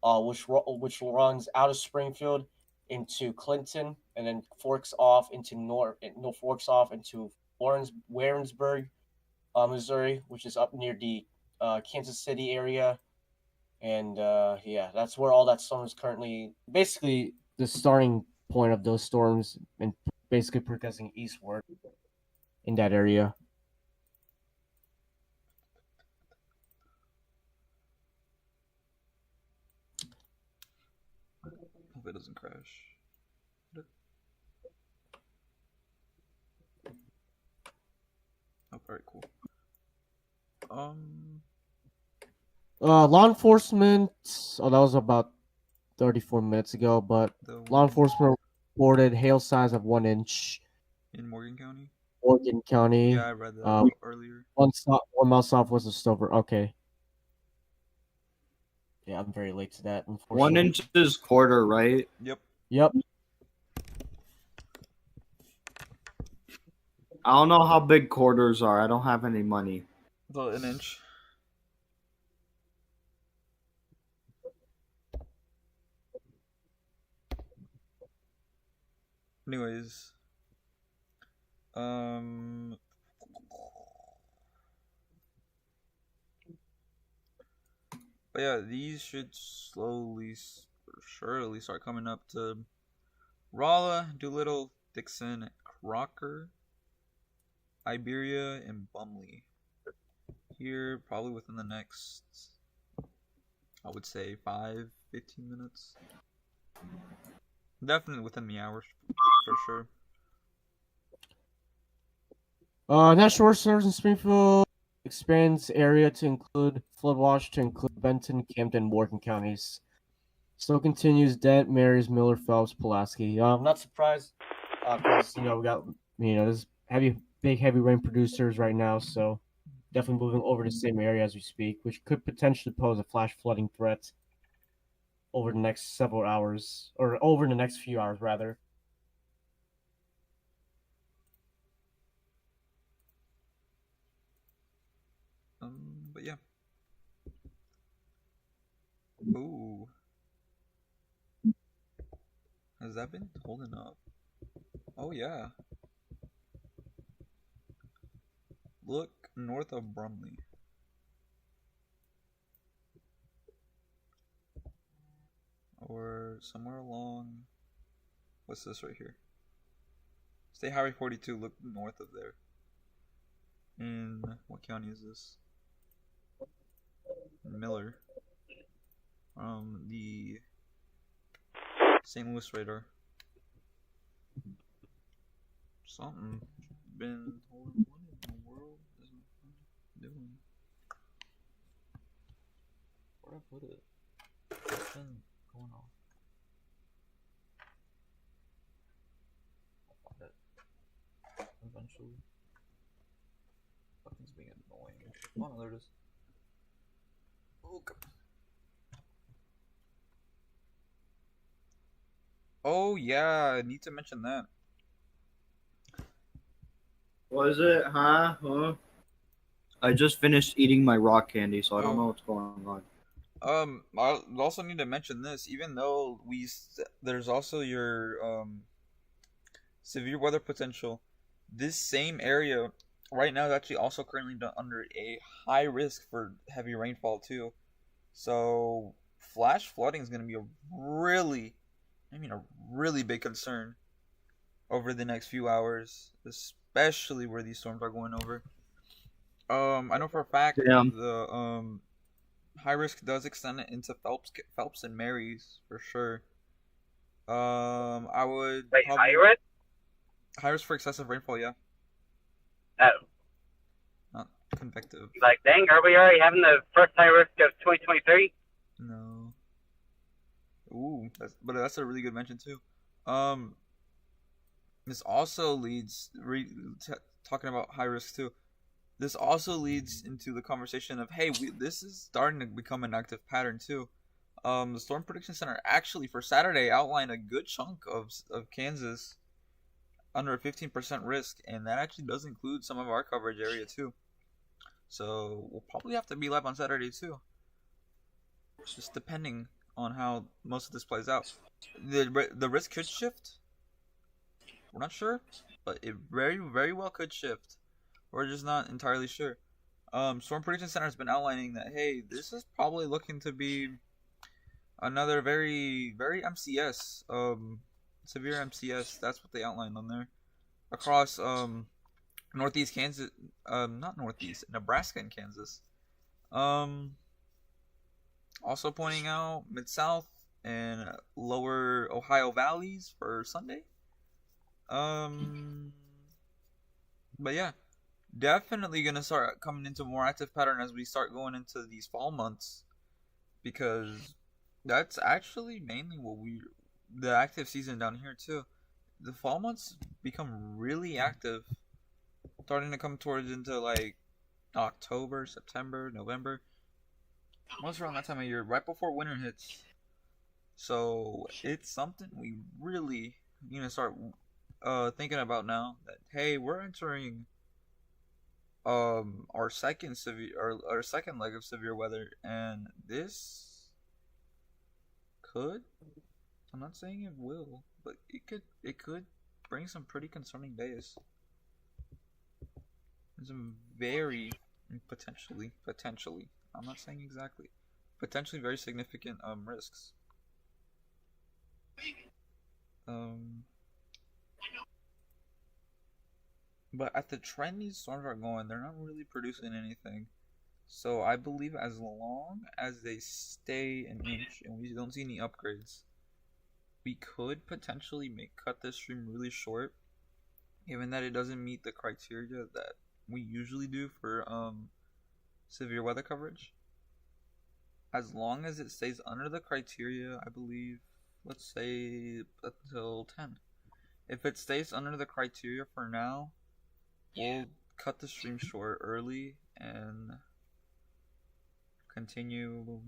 which runs out of Springfield into Clinton and then forks off into Warrensburg, Missouri, which is up near the Kansas City area. And yeah, that's where all that storm is currently. Basically, the starting point of those storms and basically progressing eastward in that area. Hope it doesn't crash. Oh, very cool. Law enforcement. Oh, that was about 34 minutes ago. But law enforcement reported hail size of 1 inch in Morgan County. Morgan County. Yeah, I read that earlier. 1 mile southwest of Stover. Okay. Yeah, I'm very late to that. 1 inch is quarter, right? Yep. I don't know how big quarters are. I don't have any money. About an inch. Anyways, but yeah, these should slowly, or surely start coming up to Rolla, Doolittle, Dixon, Crocker, Iberia, and Bumley. Here, probably within the next, I would say 5-15 minutes. Definitely within the hour, for sure. National Forest Service in Springfield expands area to include floodwatch to include Benton, Camden, Morgan counties. Still continues Dent, Marys, Miller, Phelps, Pulaski. I'm not surprised because we got there's heavy rain producers right now, so definitely moving over the same area as we speak, which could potentially pose a flash flooding threat over the next several hours, or over the next few hours rather. But yeah. Ooh. Has that been holding up? Oh yeah. Look north of Brumley. Or somewhere along. What's this right here? State Highway 42. Look north of there. In what county is this? Miller. The St. Louis radar. Something been holding. What in the world is it doing? Where'd I put it? What's been going on? I'll find it eventually. Fucking's being annoying. Oh no, there it is. Okay. Oh yeah, I need to mention that. Was it? Huh? I just finished eating my rock candy, so I don't know what's going on. I also need to mention this. Even though there's also your severe weather potential. This same area right now is actually also currently under a high risk for heavy rainfall too. So flash flooding is going to be a really big concern over the next few hours, especially where these storms are going over. I know for a fact the high risk does extend it into Phelps and Marys for sure. I would high risk? High risk for excessive rainfall, yeah. Oh. Not convective. Like, dang, are we already having the first high risk of 2023? No. Ooh, that's a really good mention too. This also leads talking about high risk too. This also leads into the conversation of, hey, this is starting to become an active pattern too. The Storm Prediction Center actually for Saturday outlined a good chunk of Kansas under a 15% risk, and that actually does include some of our coverage area too. So we'll probably have to be live on Saturday too, just depending on how most of this plays out. The risk could shift. We're not sure, but it very, very well could shift. We're just not entirely sure. Storm Prediction Center has been outlining that, hey, this is probably looking to be another very, very MCS, severe MCS. That's what they outlined on there. Across northeast Kansas, not northeast, Nebraska and Kansas. Also pointing out mid-south and lower Ohio valleys for Sunday. But yeah, definitely gonna start coming into more active pattern as we start going into these fall months, because that's actually mainly the active season down here too. The fall months become really active, starting to come towards into like October, September, November. Most around that time of year, right before winter hits. So it's something we really need to start thinking about now. That, hey, we're entering our second leg of severe weather, and this could, I'm not saying it will, but it could bring some pretty concerning days. Some very potentially, I'm not saying exactly, potentially very significant risks. But at the trend these storms are going, they're not really producing anything. So I believe as long as they stay an inch and we don't see any upgrades, we could potentially cut this stream really short, given that it doesn't meet the criteria that we usually do for severe weather coverage. As long as it stays under the criteria, I believe, let's say until 10. If it stays under the criteria for now, we'll cut the stream short early and continue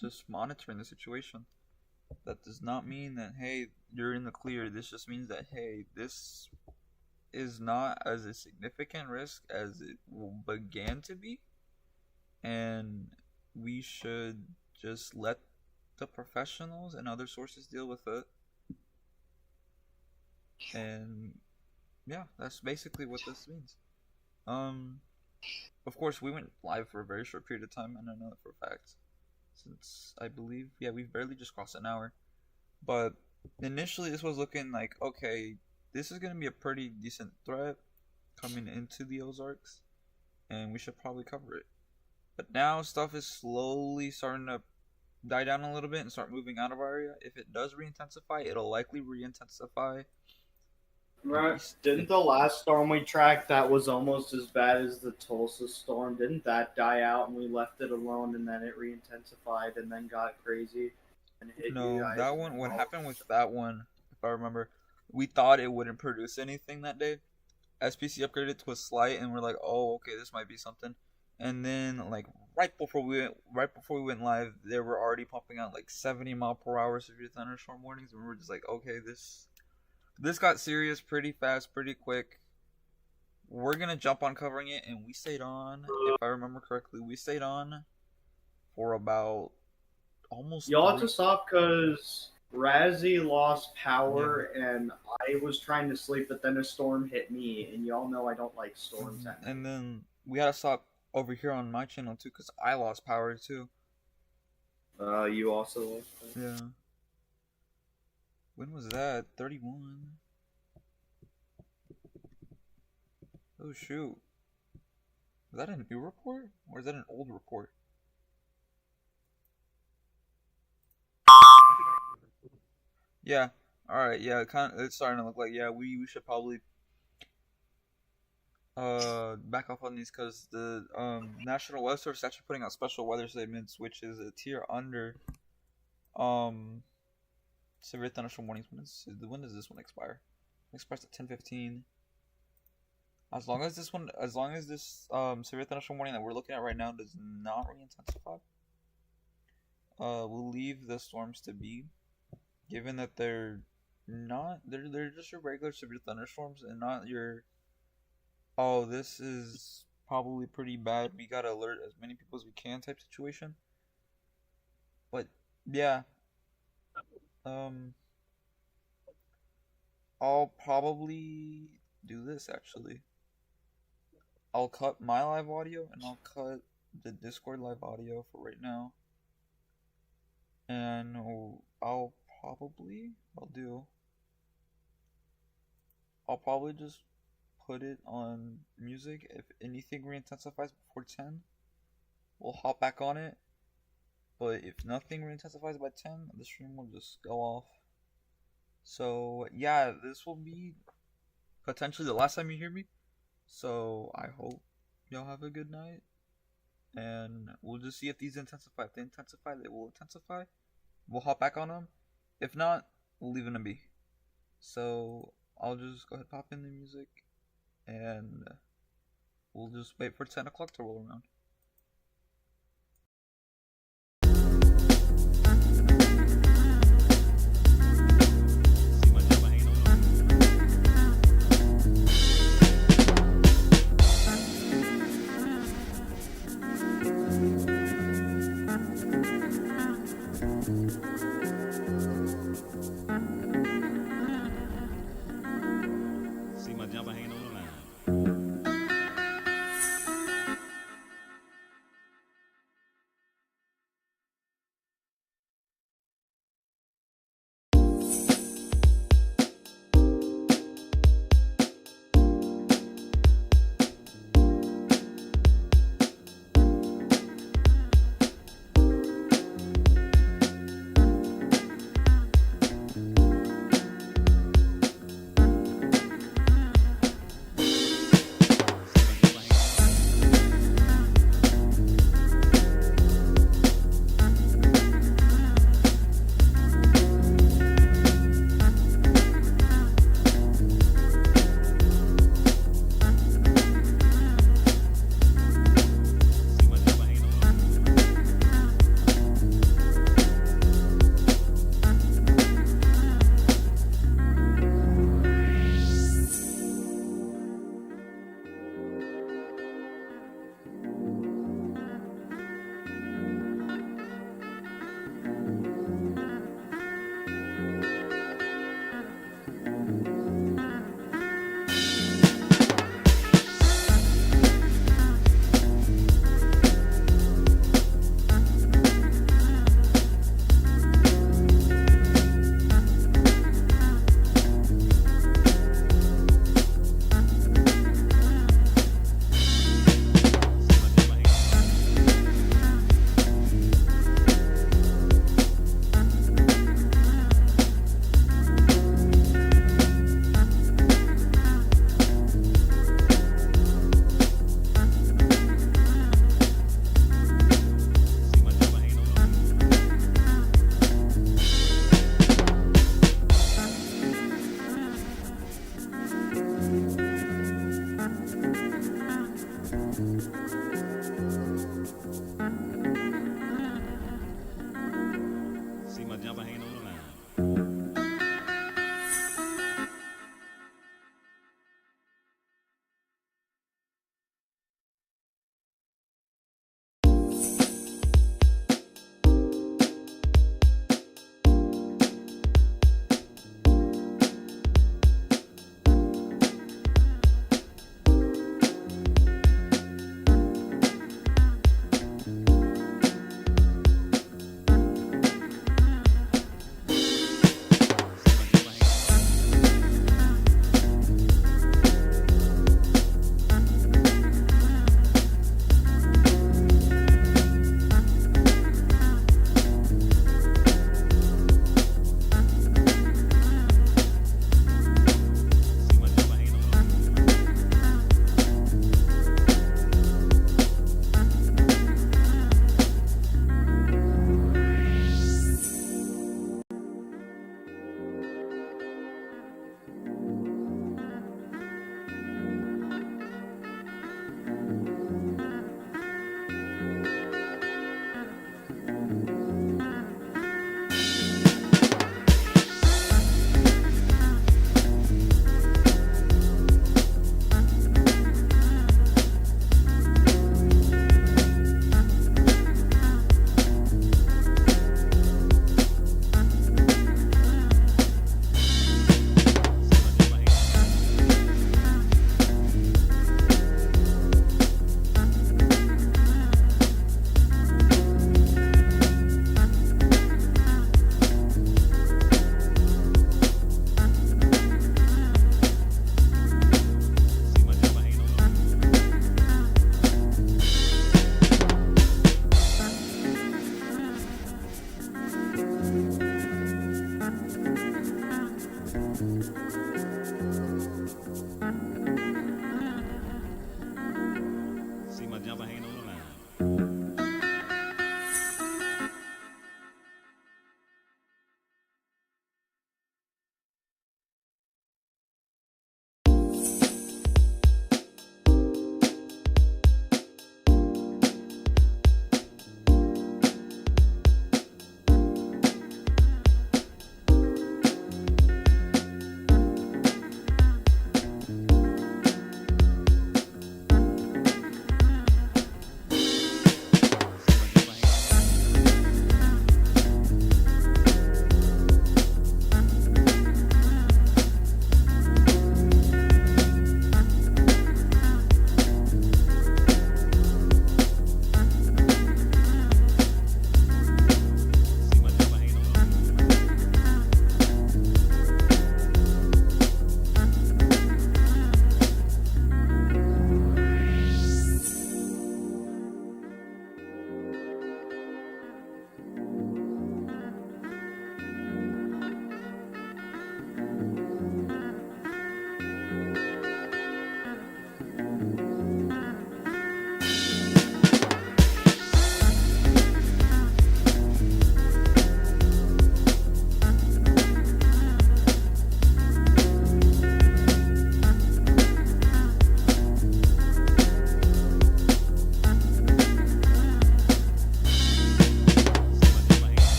just monitoring the situation. That does not mean that, hey, you're in the clear. This just means that, hey, this is not as a significant risk as it began to be, and we should just let the professionals and other sources deal with it. And yeah, that's basically what this means. Of course, we went live for a very short period of time, and I know that for a fact, since I believe, yeah, we've barely just crossed an hour. But initially, this was looking like, okay, this is going to be a pretty decent threat coming into the Ozarks, and we should probably cover it. But now stuff is slowly starting to die down a little bit and start moving out of our area. If it does re-intensify, it'll likely re-intensify. Right. Didn't the last storm we tracked that was almost as bad as the Tulsa storm? Didn't that die out and we left it alone and then it re-intensified and then got crazy and hit you guys? That one, what happened with that one, if I remember, we thought it wouldn't produce anything that day. SPC upgraded to a slight and we're like, oh, okay, this might be something. And then, like, right before we went live, they were already pumping out like 70-mile-per-hour severe thunderstorm warnings, and we were just like, okay, this got serious pretty fast, pretty quick. We're gonna jump on covering it, and we stayed on. If I remember correctly, we stayed on for about almost. Y'all had to stop because Razzie lost power, and I was trying to sleep, but then a storm hit me, and y'all know I don't like storms. And then we had to stop over here on my channel too, because I lost power too. You also lost power? Yeah. When was that? 31. Oh shoot. Is that a new report? Or is that an old report? Yeah. Alright, yeah, it's starting to look like, yeah, we should probably back off on these, because the National Weather Service is actually putting out special weather statements, which is a tier under severe thunderstorm warnings. When does this one expire? It expires at 10:15. As long as this severe thunderstorm warning that we're looking at right now does not re-intensify, we'll leave the storms to be, given that they're just your regular severe thunderstorms and not your, oh, this is probably pretty bad, we gotta alert as many people as we can type situation. But yeah, I'll probably do this actually. I'll cut my live audio and I'll cut the Discord live audio for right now. And I'll probably just put it on music. If anything re-intensifies before 10, we'll hop back on it. But if nothing re-intensifies by 10, the stream will just go off. So yeah, this will be potentially the last time you hear me. So I hope y'all have a good night. And we'll just see if these intensify. If they intensify, they will intensify. We'll hop back on them. If not, we'll leave them be. So I'll just go ahead and pop in the music. And we'll just wait for 10 o'clock to roll around.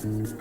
Bye.